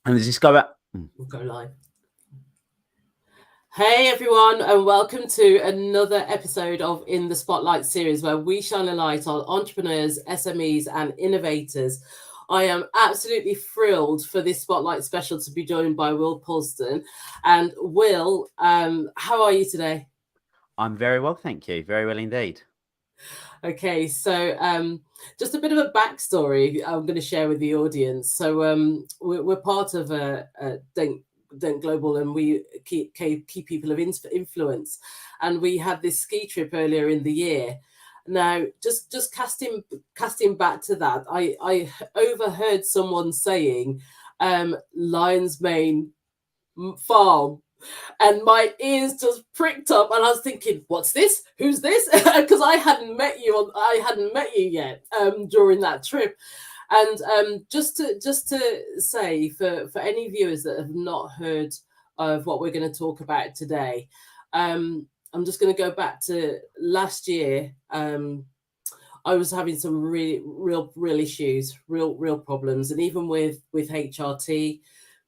And does this go out? We'll go live. Hey everyone, and welcome to another episode of In the Spotlight series where we shine a light on entrepreneurs, SMEs, and innovators. I am absolutely thrilled for this Spotlight special to be joined by Will Polston. And Will, how are you today? I'm very well, thank you. Very well indeed. Okay, so just a bit of a backstory I'm going to share with the audience. So we're part of a Dent Global, and we keep key people of influence, and we had this ski trip earlier in the year. Now, just casting back to that, I overheard someone saying, Lion's Mane Farm, and my ears just pricked up, and I was thinking, "What's this? Who's this?" Because I hadn't met you yet during that trip. And just to say, for any viewers that have not heard of what we're going to talk about today, I'm just going to go back to last year. I was having some real issues, real problems, and even with HRT,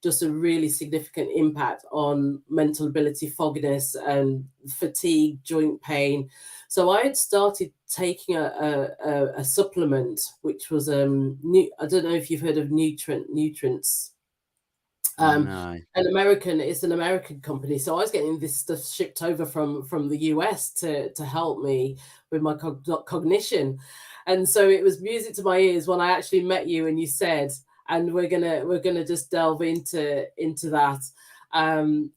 just a really significant impact on mental ability, fogginess, and fatigue, joint pain. So I had started taking a supplement, which was new. I don't know if you've heard of nutrients. um No. it's an American company, so I was getting this stuff shipped over from the US to help me with my cognition. And so it was music to my ears when I actually met you and you said, and we're gonna just delve into that.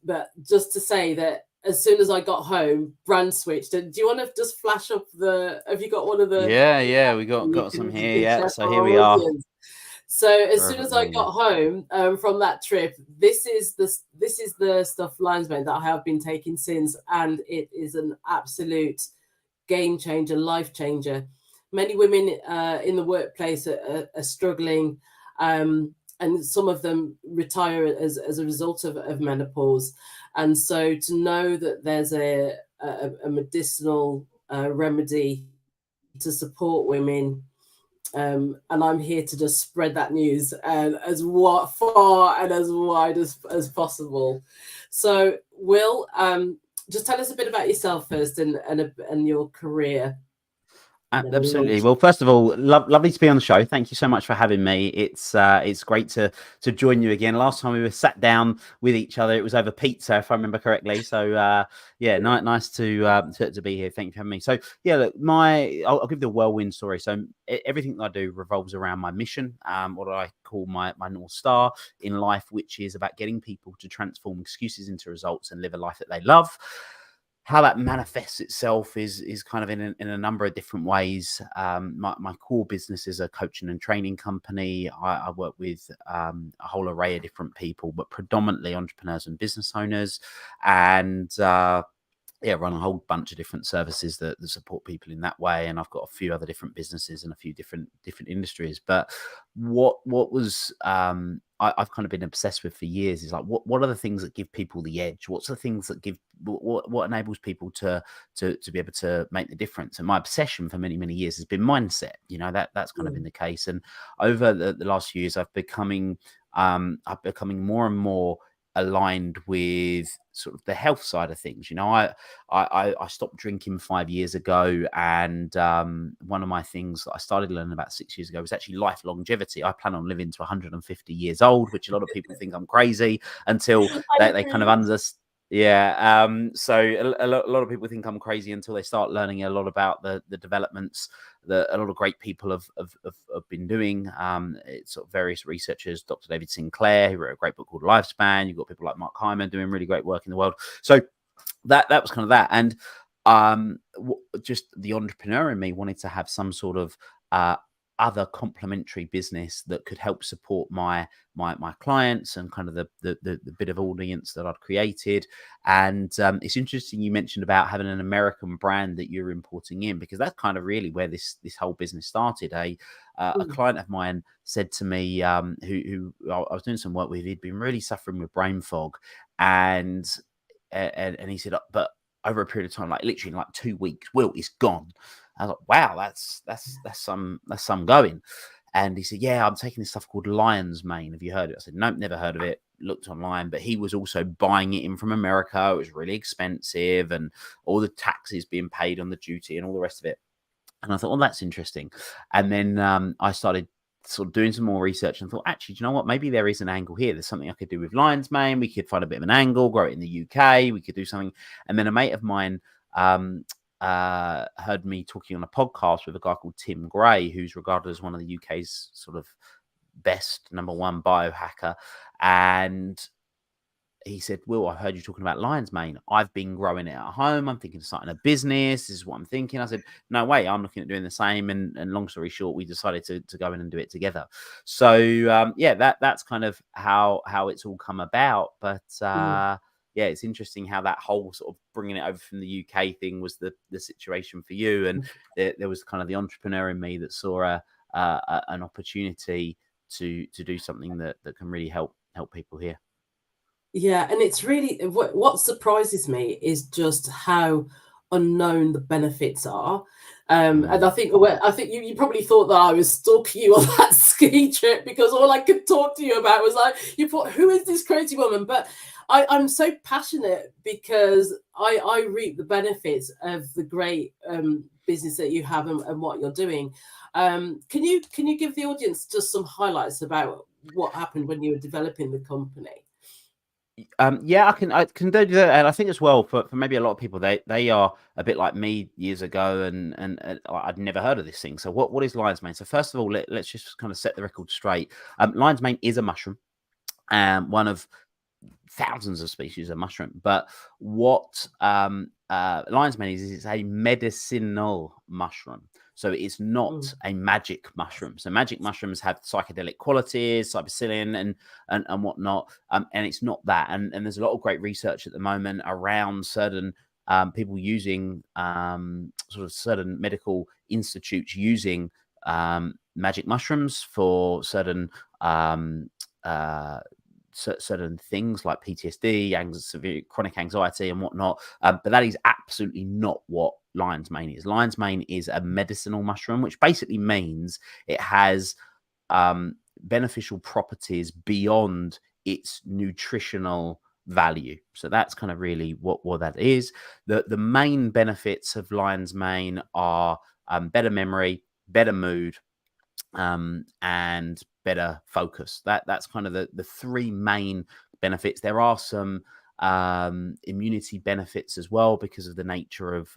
But just to say that as soon as I got home, brand switched. And do you want to just flash up have you got one of the Yeah, we got some you here. can Yeah, share so for here our we are. audience? So as soon Wherever as we I are. got home from that trip, this is the stuff Lion's Mane that I have been taking since, and it is an absolute game changer, life changer. Many women in the workplace are struggling, and some of them retire as a result of menopause. And so to know that there's a medicinal remedy to support women, and I'm here to just spread that news and as far and as wide as possible. So, Will, just tell us a bit about yourself first, and your career, and then we'll Absolutely. launch. Well, first of all, lovely to be on the show. Thank you so much for having me. It's great to join you again. Last time we were sat down with each other, it was over pizza, if I remember correctly. So yeah, nice to be here. Thank you for having me. So yeah, look, I'll give the whirlwind story. So everything that I do revolves around my mission, what I call my North Star in life, which is about getting people to transform excuses into results and live a life that they love. How that manifests itself is kind of in a number of different ways. My core business is a coaching and training company. I work with a whole array of different people, but predominantly entrepreneurs and business owners, and yeah, run a whole bunch of different services that support people in that way. And I've got a few other different businesses and a few different industries. But what was I've kind of been obsessed with for years is like what are the things that give people the edge? What's the things that give what enables people to be able to make the difference? And my obsession for many years has been mindset. You know, that's kind of been Mm, the case. And over the last few years, I'm becoming more and more aligned with sort of the health side of things. You know, I stopped drinking 5 years ago, and one of my things that I started learning about 6 years ago was actually life longevity. I plan on living to 150 years old, which a lot of people think I'm crazy until I they kind of agree. understand. Yeah. So a lot of people think I'm crazy until they start learning a lot about the developments that a lot of great people have been doing. It's sort of various researchers, Dr. David Sinclair, who wrote a great book called Lifespan. You've got people like Mark Hyman doing really great work in the world. So that was kind of that. And just the entrepreneur in me wanted to have some sort of other complementary business that could help support my clients and kind of the bit of audience that I'd created. And it's interesting you mentioned about having an American brand that you're importing in, because that's kind of really where this whole business started. A Mm, client of mine said to me, who I was doing some work with, he'd been really suffering with brain fog, and and he said, but over a period of time, like literally in like 2 weeks, Will, it's gone. I was like, wow, that's some going. And he said, yeah, I'm taking this stuff called lion's mane. Have you heard of it? I said, nope, never heard of it. Looked online, but he was also buying it in from America. It was really expensive, and all the taxes being paid on the duty and all the rest of it. And I thought, well, that's interesting. And then I started sort of doing some more research and thought, actually, do you know what? Maybe there is an angle here. There's something I could do with lion's mane. We could find a bit of an angle, grow it in the UK. We could do something. And then a mate of mine heard me talking on a podcast with a guy called Tim Gray, who's regarded as one of the UK's sort of best #1 biohacker. And he said, Will, I heard you talking about lion's mane. I've been growing it at home. I'm thinking of starting a business. This is what I'm thinking. I said, no way, I'm looking at doing the same. And long story short, we decided to go in and do it together. So yeah, that's kind of how it's all come about. But yeah, it's interesting how that whole sort of bringing it over from the UK thing was the situation for you. And there was kind of the entrepreneur in me that saw an opportunity to do something that can really help people here. Yeah, and it's really what surprises me is just how unknown the benefits are. And I think you probably thought that I was stalking you on that ski trip, because all I could talk to you about was like, you thought, who is this crazy woman? But I'm so passionate because I reap the benefits of the great business that you have and what you're doing. Can you give the audience just some highlights about what happened when you were developing the company? Yeah, I can do that, and I think as well for maybe a lot of people, they are a bit like me years ago, and I'd never heard of this thing. So what is lion's mane? So first of all, let's just kind of set the record straight. Lion's mane is a mushroom, one of thousands of species of mushroom. But what lion's mane is it's a medicinal mushroom. So it's not a magic mushroom. So magic mushrooms have psychedelic qualities, psilocybin and whatnot, and it's not that. And there's a lot of great research at the moment around certain people using sort of certain medical institutes using magic mushrooms for certain certain things like PTSD, severe chronic anxiety and whatnot. But that is absolutely not what lion's mane is. Lion's mane is a medicinal mushroom, which basically means it has beneficial properties beyond its nutritional value. So that's kind of really what that is. The main benefits of lion's mane are better memory, better mood, and better focus. That's kind of the three main benefits. There are some immunity benefits as well because of the nature of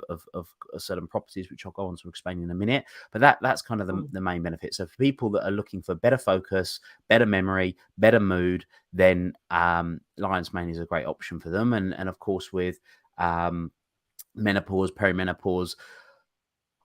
certain properties, which I'll go on to explain in a minute. But that's kind of the main benefit. So for people that are looking for better focus, better memory, better mood, then lion's mane is a great option for them. And of course with menopause, perimenopause,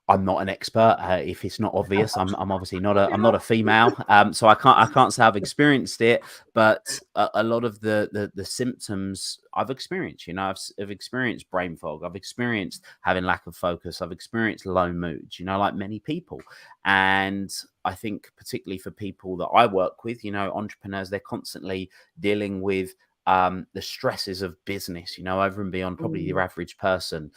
I'm not an expert. If it's not obvious, I'm obviously not a female, so I can't say I've experienced it. But a lot of the symptoms I've experienced. You know, I've experienced brain fog. I've experienced having lack of focus. I've experienced low moods. You know, like many people. And I think particularly for people that I work with, you know, entrepreneurs, they're constantly dealing with the stresses of business. You know, over and beyond probably your average person.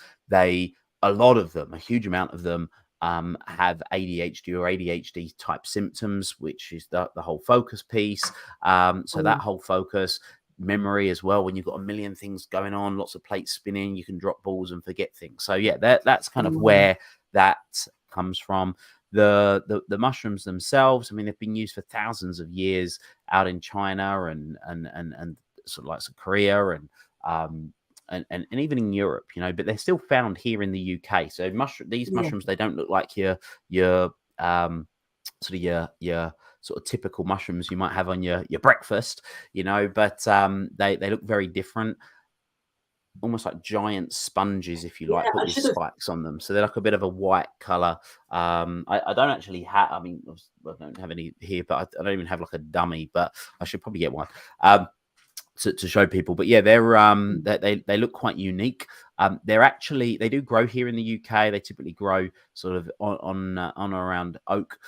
A lot of them, a huge amount of them, have ADHD or ADHD type symptoms, which is the whole focus piece. So that whole focus, memory as well. When you've got a million things going on, lots of plates spinning, you can drop balls and forget things. So yeah, that's kind of where that comes from. The mushrooms themselves, I mean, they've been used for thousands of years out in China and sort of like Korea and even in Europe, you know, but they're still found here in the UK. So these mushrooms, they don't look like your sort of typical mushrooms you might have on your breakfast, you know, but they look very different, almost like giant sponges, if you like, but with spikes on them. So they're like a bit of a white color. I don't actually have, I mean, I don't have any here, but I don't even have like a dummy, but I should probably get one. To show people, but yeah, they look quite unique. They do grow here in the UK. They typically grow sort of on around oak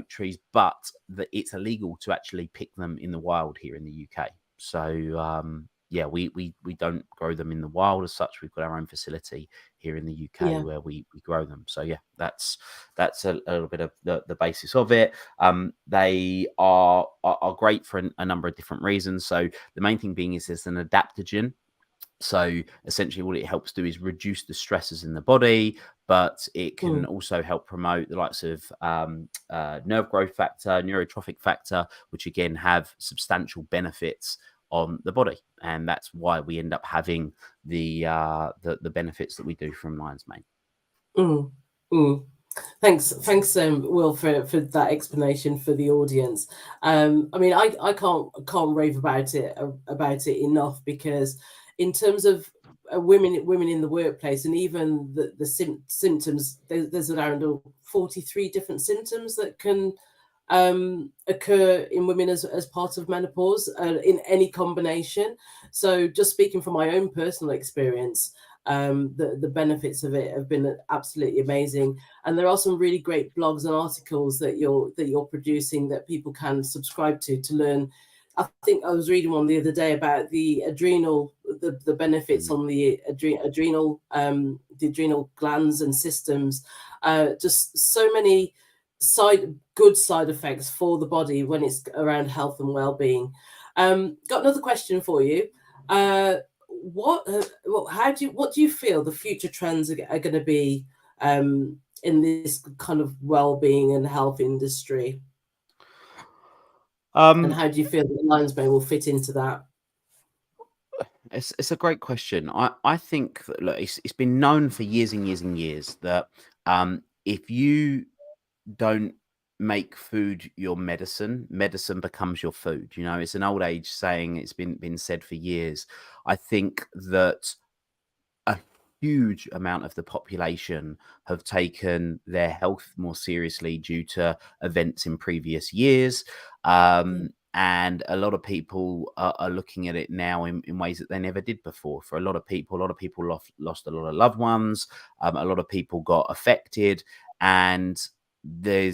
trees, but it's illegal to actually pick them in the wild here in the UK. So yeah, we don't grow them in the wild as such. We've got our own facility here in the UK Yeah. where we grow them. So yeah, that's a little bit of the basis of it. They are great for a number of different reasons. So the main thing being is there's an adaptogen. So essentially what it helps do is reduce the stresses in the body, but it can Mm. also help promote the likes of nerve growth factor, neurotrophic factor, which again have substantial benefits on the body. And that's why we end up having the benefits that we do from lion's mane. Mm. Mm. Thanks, Will, for that explanation for the audience. I mean, I can't rave about it enough, because in terms of women in the workplace, and even the symptoms, there's around 43 different symptoms that can occur in women as part of menopause, in any combination. So just speaking from my own personal experience, the benefits of it have been absolutely amazing. And there are some really great blogs and articles that you're producing that people can subscribe to learn. I think I was reading one the other day about the benefits on the adrenal glands and systems. Just so many good side effects for the body when it's around health and well-being. Got another question for you. What do you feel the future trends are going to be in this kind of well-being and health industry? And how do you feel that the lion's mane will fit into that? It's a great question. I think that, look, it's been known for years and years and years that if you don't make food your medicine, medicine becomes your food. You know, it's an old age saying. It's been said for years. I think that a huge amount of the population have taken their health more seriously due to events in previous years. And a lot of people are looking at it now in ways that they never did before. For a lot of people lost a lot of loved ones. A lot of people got affected. And I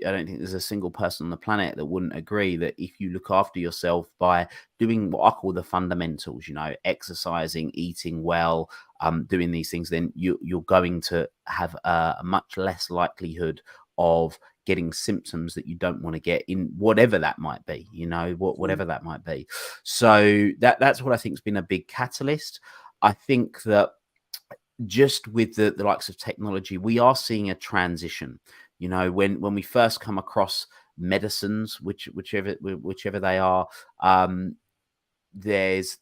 don't think there's a single person on the planet that wouldn't agree that if you look after yourself by doing what I call the fundamentals, you know, exercising, eating well, doing these things, then you're going to have a much less likelihood of getting symptoms that you don't want to get, in whatever that might be, you know, whatever that might be. So that's what I think has been a big catalyst. I think that just with the likes of technology, we are seeing a transition. You know, when we first come across medicines, whichever they are, there's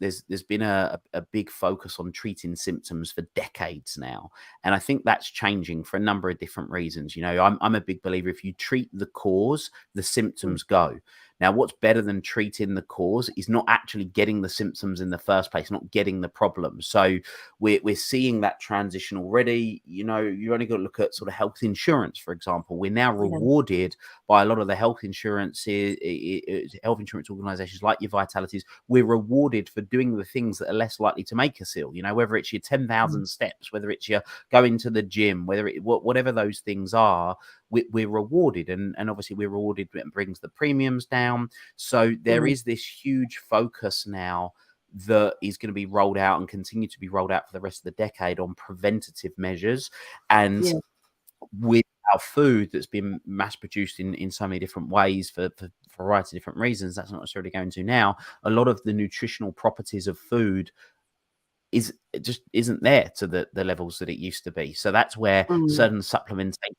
been a big focus on treating symptoms for decades now, and I think that's changing for a number of different reasons. You know, I'm a big believer, if you treat the cause, the symptoms go. Now, what's better than treating the cause is not actually getting the symptoms in the first place, not getting the problem. So we're seeing that transition already. You know, you only got to look at sort of health insurance, for example. We're now rewarded by a lot of the health insurance organizations like your Vitalities. We're rewarded for doing the things that are less likely to make us ill. You know, whether it's your 10,000 steps, whether it's your going to the gym, whatever those things are, we're rewarded, and obviously we're rewarded. It brings the premiums down. So there is this huge focus now that is going to be rolled out and continue to be rolled out for the rest of the decade on preventative measures. And with our food that's been mass produced in so many different ways for a variety of different reasons, that's not necessarily going to now. A lot of the nutritional properties of food isn't there to the levels that it used to be. So that's where certain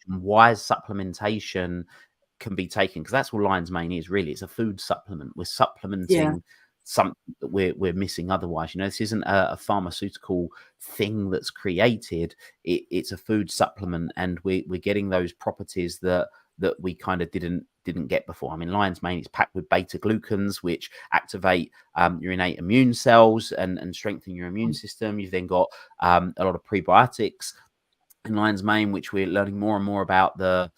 wise supplementation can be taken, because that's what lion's mane is really. It's a food supplement. We're supplementing something that we're missing otherwise. You know, this isn't a pharmaceutical thing that's created. It's a food supplement, and we're getting those properties that we kind of didn't get before. I mean, lion's mane is packed with beta glucans, which activate your innate immune cells and strengthen your immune system. You've then got a lot of prebiotics in lion's mane, which we're learning more and more about the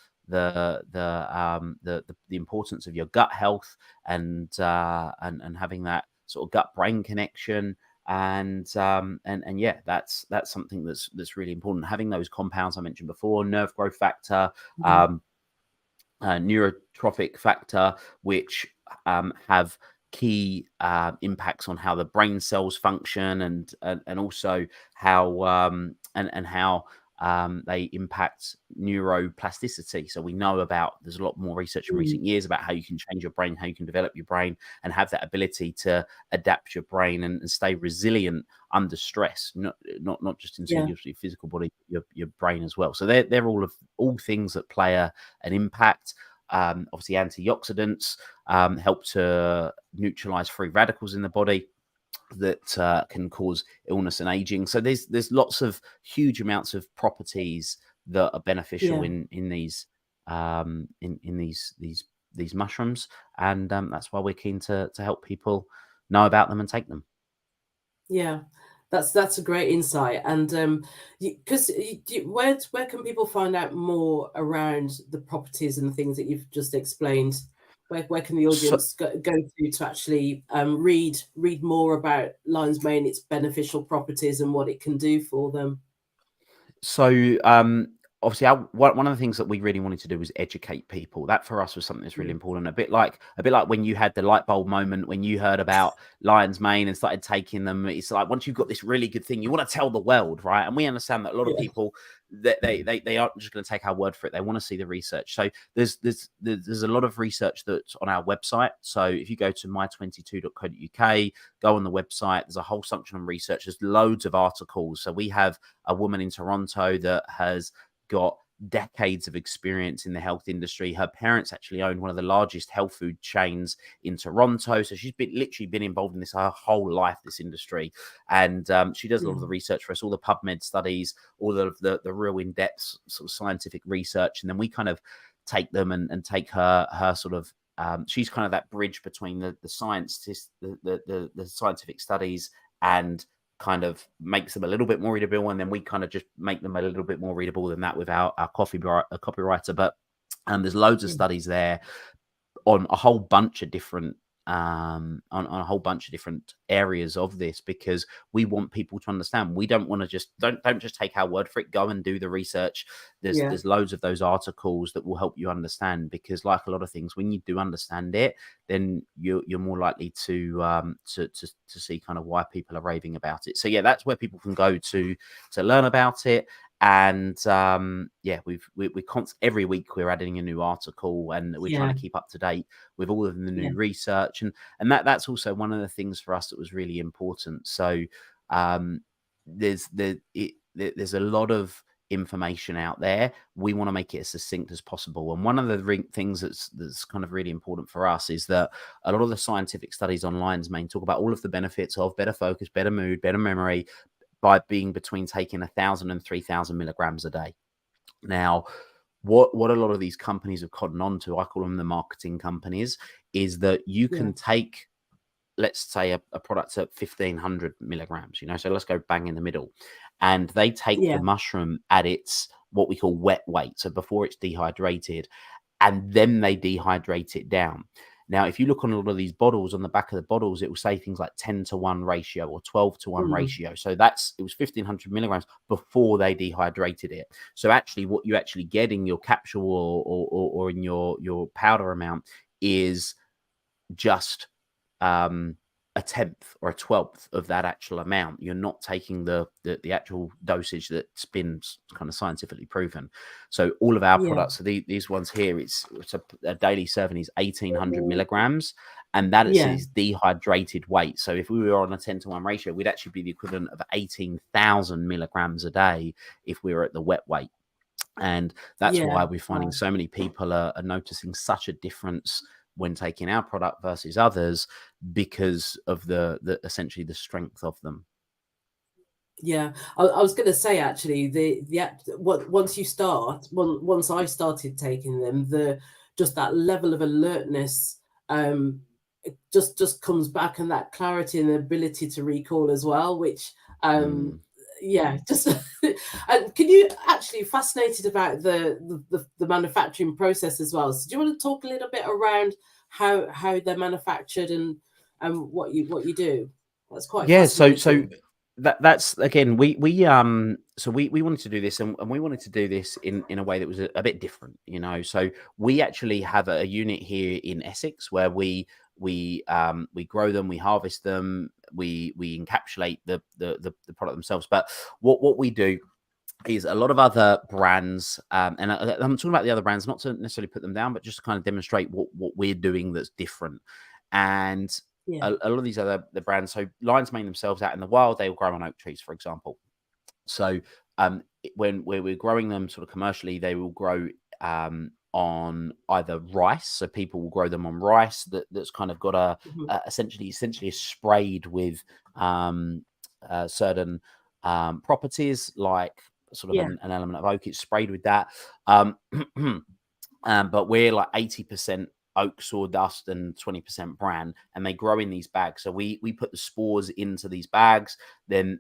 importance of your gut health and having that sort of gut brain connection. And yeah, that's something that's really important. Having those compounds I mentioned before, nerve growth factor, neurotrophic factor, which have key impacts on how the brain cells function, and also how and how they impact neuroplasticity. So we know about, there's a lot more research in recent years about how you can change your brain, how you can develop your brain and have that ability to adapt your brain and stay resilient under stress, not just into your physical body, your brain as well. So they're all things that play an impact. Obviously antioxidants help to neutralize free radicals in the body that can cause illness and aging. So there's lots of huge amounts of properties that are beneficial in these in these mushrooms, and that's why we're keen to help people know about them and take them. Yeah, that's a great insight. And because where can people find out more around the properties and the things that you've just explained? Where can the audience go to actually read more about lion's mane, its beneficial properties, and what it can do for them? So obviously one of the things that we really wanted to do was educate people. That for us was something that's really important. A bit like when you had the light bulb moment when you heard about lion's mane and started taking them. It's like, once you've got this really good thing, you want to tell the world, right? And we understand that a lot of people, that they aren't just going to take our word for it. They want to see the research. So there's a lot of research that's on our website. So if you go to my22.co.uk, go on the website, there's a whole section on research. There's loads of articles. So we have a woman in Toronto that has got decades of experience in the health industry. Her parents actually own one of the largest health food chains in Toronto. So she's literally been involved in this her whole life, this industry. And she does a lot of the research for us, all the PubMed studies, all of the real in-depth sort of scientific research. And then we kind of take them and take her sort of, she's kind of that bridge between the scientists, the scientific studies, and kind of makes them a little bit more readable, and then we kind of just make them a little bit more readable than that with our copywriter. But there's loads of studies there on a whole bunch of different on a whole bunch of different areas of this, because we want people to understand. We don't want to just don't just take our word for it. Go and do the research. There's loads of those articles that will help you understand, because like a lot of things, when you do understand it, then you're more likely to see kind of why people are raving about it. So yeah, that's where people can go to learn about it. And we every week we're adding a new article, and we're trying to keep up to date with all of the new research, and that's also one of the things for us that was really important. So there's a lot of information out there. We want to make it as succinct as possible, and one of the things that's kind of really important for us is that a lot of the scientific studies on lion's mane talk about all of the benefits of better focus, better mood, better memory, by being between taking 1,000 and 3,000 milligrams a day. Now, what a lot of these companies have cottoned on to, I call them the marketing companies, is that you can take, let's say, a product at 1,500 milligrams, so let's go bang in the middle. And they take the mushroom at its, what we call wet weight, so before it's dehydrated, and then they dehydrate it down. Now, if you look on a lot of these bottles, on the back of the bottles, it will say things like 10-to-1 ratio or 12-to-1 ratio. So it was 1,500 milligrams before they dehydrated it. So actually what you actually get in your capsule or in your powder amount is just a 10th or a 12th of that actual amount. You're not taking the actual dosage that's been kind of scientifically proven. So all of our products, so these ones here, it's a daily serving is 1,800 milligrams, and that is dehydrated weight. So if we were on a 10-to-1 ratio, we'd actually be the equivalent of 18,000 milligrams a day if we were at the wet weight. And that's why we're finding so many people are noticing such a difference when taking our product versus others, because of the essentially the strength of them. I was going to say, actually, once I started taking them, just that level of alertness it just comes back, and that clarity and the ability to recall as well, which just and can you actually, fascinated about the manufacturing process as well, so do you want to talk a little bit around how they're manufactured and what you do? That's quite fascinating. So that's again, we wanted to do this, and we wanted to do this in a way that was a bit different, so we actually have a unit here in Essex where we we grow them, we harvest them, we encapsulate the product themselves. But what we do is a lot of other brands, and I'm talking about the other brands, not to necessarily put them down, but just to kind of demonstrate what we're doing that's different. And Yeah. a lot of these other brands, so lion's mane themselves out in the wild, they will grow on oak trees, for example. So when we're growing them sort of commercially, they will grow on either rice. So people will grow them on rice that's kind of got essentially is sprayed with certain properties, like sort of an element of oak. It's sprayed with that. But we're like 80% oak sawdust and 20% bran, and they grow in these bags. So we put the spores into these bags. Then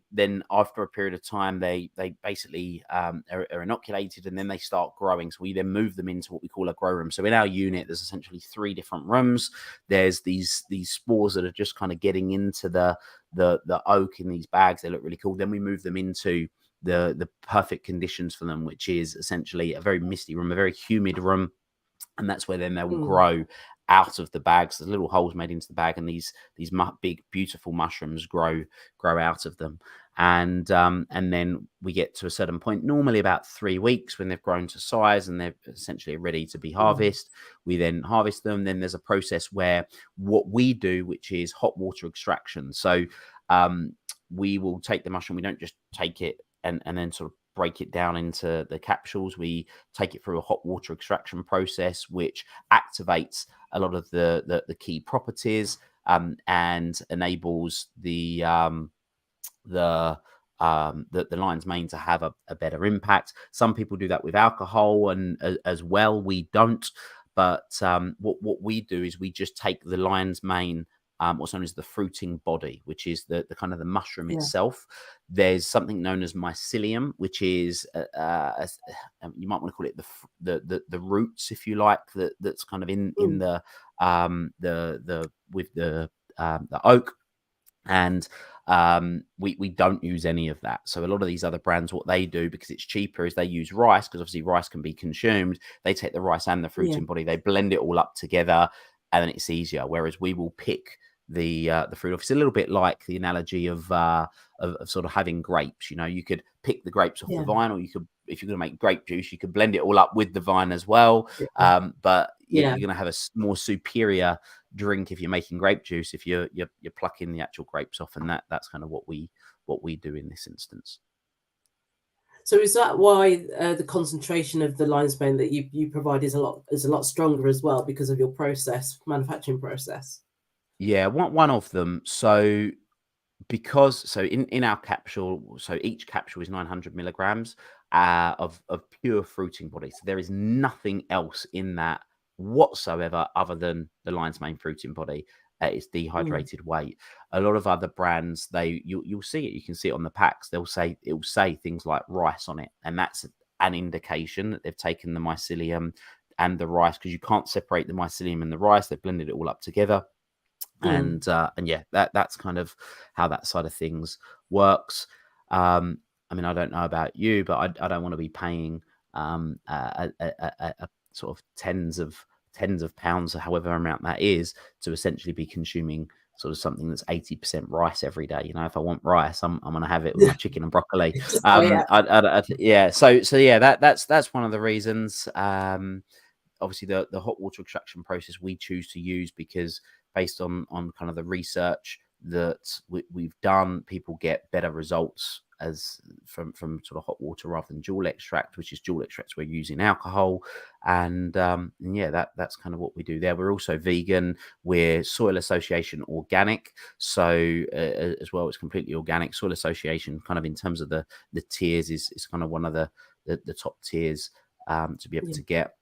after a period of time, they basically are inoculated, and then they start growing. So we then move them into what we call a grow room. So in our unit, there's essentially 3 different rooms. There's these spores that are just kind of getting into the oak in these bags. They look really cool. Then we move them into the perfect conditions for them, which is essentially a very misty room, a very humid room. And that's where then they will grow out of the bags. There's little holes made into the bag, and these big, beautiful mushrooms grow out of them. And then we get to a certain point, normally about 3 weeks, when they've grown to size and they're essentially ready to be harvested. We then harvest them. Then there's a process where what we do, which is hot water extraction. So we will take the mushroom. We don't just take it and then sort of break it down into the capsules. We take it through a hot water extraction process, which activates a lot of the key properties and enables the lion's mane to have a better impact. Some people do that with alcohol, and as well. We don't. But what we do is we just take the lion's mane, what's known as the fruiting body, which is the kind of the mushroom itself. There's something known as mycelium, which is you might want to call it the roots, if you like, that's kind of in the with the oak. And we don't use any of that. So a lot of these other brands, what they do, because it's cheaper, is they use rice, because obviously rice can be consumed. They take the rice and the fruiting body, they blend it all up together, and then it's easier. Whereas we will pick the fruit off. It's a little bit like the analogy of sort of having grapes. You know, you could pick the grapes off the vine, or you could, if you're going to make grape juice, you could blend it all up with the vine as well. But you're going to have a more superior drink if you're making grape juice, if you're plucking the actual grapes off, and that's kind of what we do in this instance. So is that why the concentration of the lion's mane that you provide is a lot stronger as well, because of your manufacturing process? Yeah, one of them. So in our capsule, so each capsule is 900 milligrams of pure fruiting body. So there is nothing else in that whatsoever other than the lion's mane fruiting body. It's dehydrated weight. A lot of other brands, you'll see it. You can see it on the packs. It will say things like rice on it, and that's an indication that they've taken the mycelium and the rice, because you can't separate the mycelium and the rice. They've blended it all up together. And yeah, that's kind of how that side of things works. I mean, I don't know about you, but I don't want to be paying a sort of tens of pounds, or however amount that is, to essentially be consuming sort of something that's 80% rice every day. You know, if I want rice, I'm going to have it with my chicken and broccoli. Yeah. So yeah, that's one of the reasons. Obviously, the hot water extraction process we choose to use because, based on kind of the research that we've done, people get better results from sort of hot water rather than dual extract, which is dual extracts we're using alcohol. And yeah, that's kind of what we do there. We're also vegan. We're Soil Association organic, so as well, it's completely organic. Soil Association, kind of in terms of the tiers, is kind of one of the top tiers to be able to get.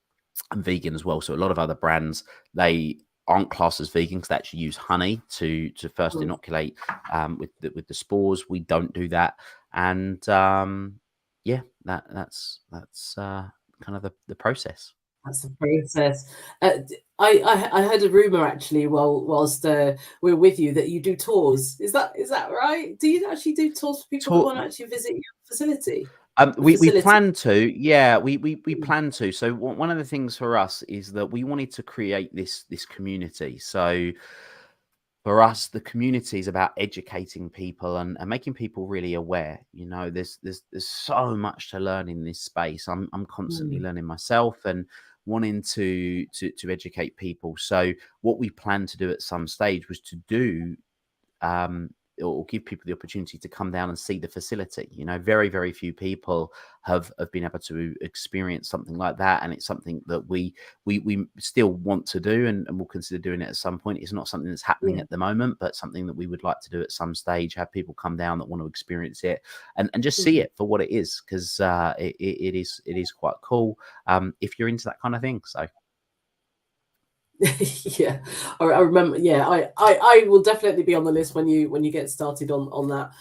And vegan as well. So a lot of other brands, they aren't classed as vegan because they actually use honey to first inoculate with the spores. We don't do that. And yeah, that's kind of the process. That's the process. I heard a rumor actually whilst we're with you that you do tours. Is that right? Do you actually do tours for people who want to actually visit your facility? We plan to, yeah, we plan to. So one of the things for us is that we wanted to create this community. So for us, the community is about educating people and making people really aware. You know, there's so much to learn in this space. I'm constantly Mm. learning myself and wanting to educate people. So what we plan to do at some stage was to do um, or give people the opportunity to come down and see the facility. You know, very few people have been able to experience something like that, and it's something that we still want to do, and we'll consider doing it at some point. It's not something that's happening Yeah. at the moment, but something that we would like to do at some stage. Have people come down that want to experience it and just see Mhm. it for what it is, because it is quite cool if you're into that kind of thing. So. Yeah, I remember. Yeah, I will definitely be on the list when you get started on that.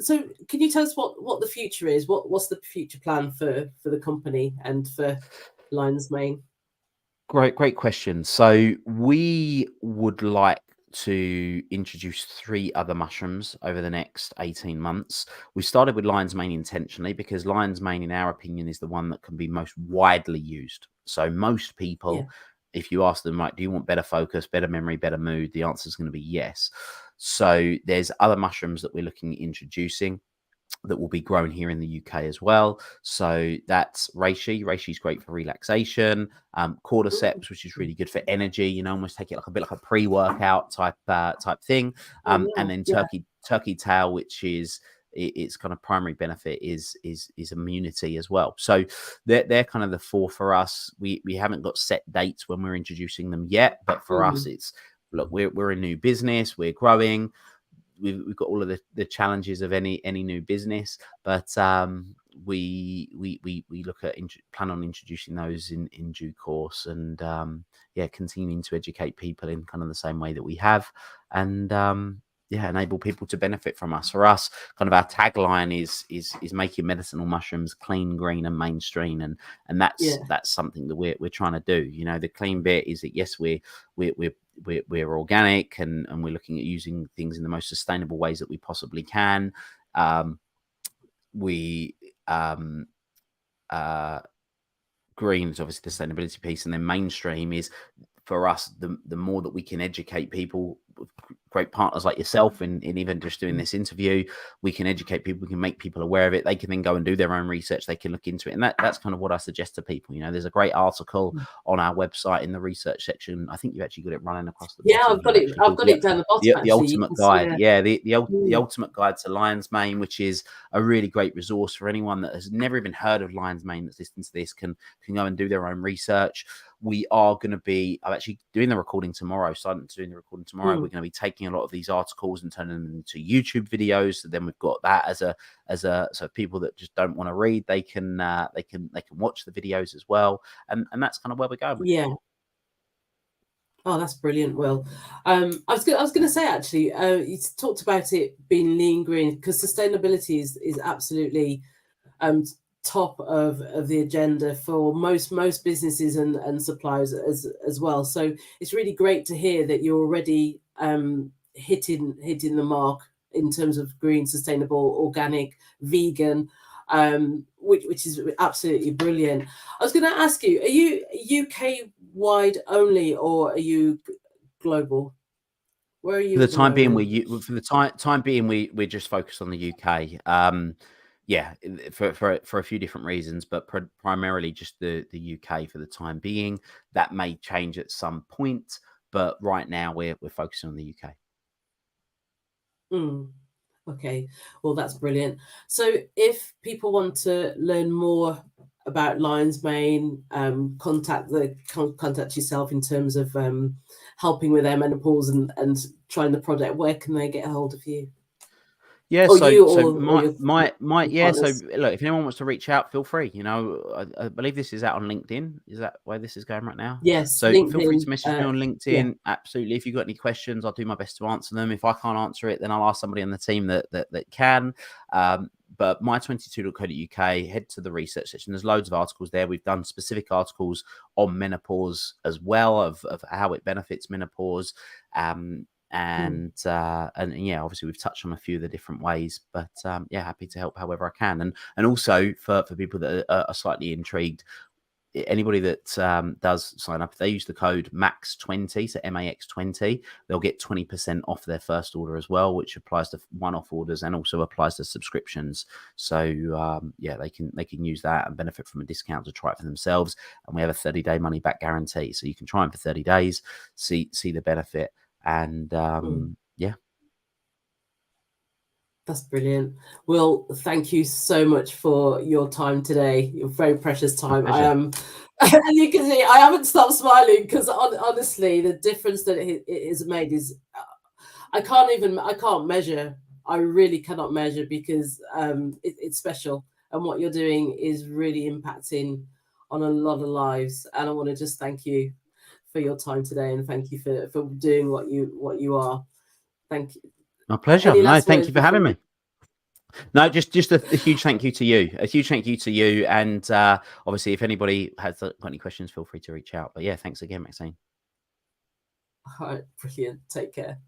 So can you tell us what the future is? What's the future plan for the company and for Lion's Mane? Great question. So we would like to introduce 3 other mushrooms over the next 18 months. We started with lion's mane intentionally because lion's mane, in our opinion, is the one that can be most widely used. So most Yeah. people, if you ask them, like, do you want better focus, better memory, better mood? The answer is going to be yes. So there's other mushrooms that we're looking at introducing that will be grown here in the UK as well. So that's reishi. Reishi is great for relaxation. Mm. Cordyceps, which is really good for energy. You know, almost take it like a bit like a pre-workout type thing. Oh And wow. then Yeah. turkey tail, which is its kind of primary benefit is immunity as well. So they're kind of the 4 for us. We haven't got set dates when we're introducing them yet, but for us, Mm. it's look, we're a new business, we're growing. We've got all of the challenges of any new business, but we look at plan on introducing those in due course, and yeah, continuing to educate people in kind of the same way that we have, and yeah, enable people to benefit from us. For us, kind of our tagline is making medicinal mushrooms clean, green, and mainstream, and Yeah. that's something that we're trying to do. You know, the clean bit is that yes, we're organic, and we're looking at using things in the most sustainable ways that we possibly can. We uh, Green is obviously the sustainability piece, and then mainstream is for us the more that we can educate people with great partners like yourself, and even just doing this interview, we can educate people, we can make people aware of it. They can then go and do their own research, they can look into it, and that's kind of what I suggest to people. You know, there's a great article on our website in the research section. I think you've actually got it running across the Yeah, bottom I've got here, it. actually, I've called got it down the bottom. the Actually, you ultimate can see guide. there. Yeah, the Mm. ultimate guide to lion's mane, which is a really great resource for anyone that has never even heard of lion's mane that's listening to this, can go and do their own research. We are going to be, I'm actually doing the recording tomorrow. Starting to doing the recording tomorrow. We're Mm. going to be taking a lot of these articles and turning them into YouTube videos. So then we've got that as a so people that just don't want to read, they can watch the videos as well. And that's kind of where we're going with it. Yeah. Oh, that's brilliant, Will. I was going to say actually, you talked about it being lean green because sustainability is absolutely um, top of the agenda for most businesses and suppliers as well. So it's really great to hear that you're already hitting the mark in terms of green, sustainable, organic, vegan, which is absolutely brilliant. I was going to ask you, are you UK wide only or are you global? Where are For you the at the time being, moment? for the time being, we're just focused on the UK. Yeah, for a few different reasons, but primarily just the UK for the time being. That may change at some point, but right now we're focusing on the UK. Mm. Okay, well, that's brilliant. So, if people want to learn more about Lion's Mane, contact yourself in terms of helping with their menopause and trying the product. Where can they get a hold of you, Yeah, or so you, so or your yeah. So partners? look, if anyone wants to reach out, feel free. You know, I believe this is out on LinkedIn. Is that where this is going right now? Yes, So feel free LinkedIn. to message me on Yeah. LinkedIn. Absolutely. If you've got any questions, I'll do my best to answer them. If I can't answer it, then I'll ask somebody on the team that can. But my22.co.uk, head to the research section. There's loads of articles there. We've done specific articles on menopause as well, of how it benefits menopause. Mm. And yeah, obviously we've touched on a few of the different ways, but yeah, happy to help however I can. And also for people that are slightly intrigued, anybody that does sign up, if they use the code MAX20, so MAX20, they'll get 20% off their first order as well, which applies to one-off orders and also applies to subscriptions. So yeah, they can use that and benefit from a discount to try it for themselves. And we have a 30-day money-back guarantee, so you can try them for 30 days, see the benefit, and yeah. That's brilliant. Will, thank you so much for your time today. Your very precious time. I am, and you can see I haven't stopped smiling because honestly, the difference that it has made is I can't measure. I really cannot measure because it's special, and what you're doing is really impacting on a lot of lives. And I want to just thank you for your time today, and thank you for doing what you are. Thank you. My pleasure. No, thank you for having me. No, just a huge thank you to you. A huge thank you to you. And obviously, if anybody has got any questions, feel free to reach out. But yeah, thanks again, Maxine. All right, brilliant. Take care.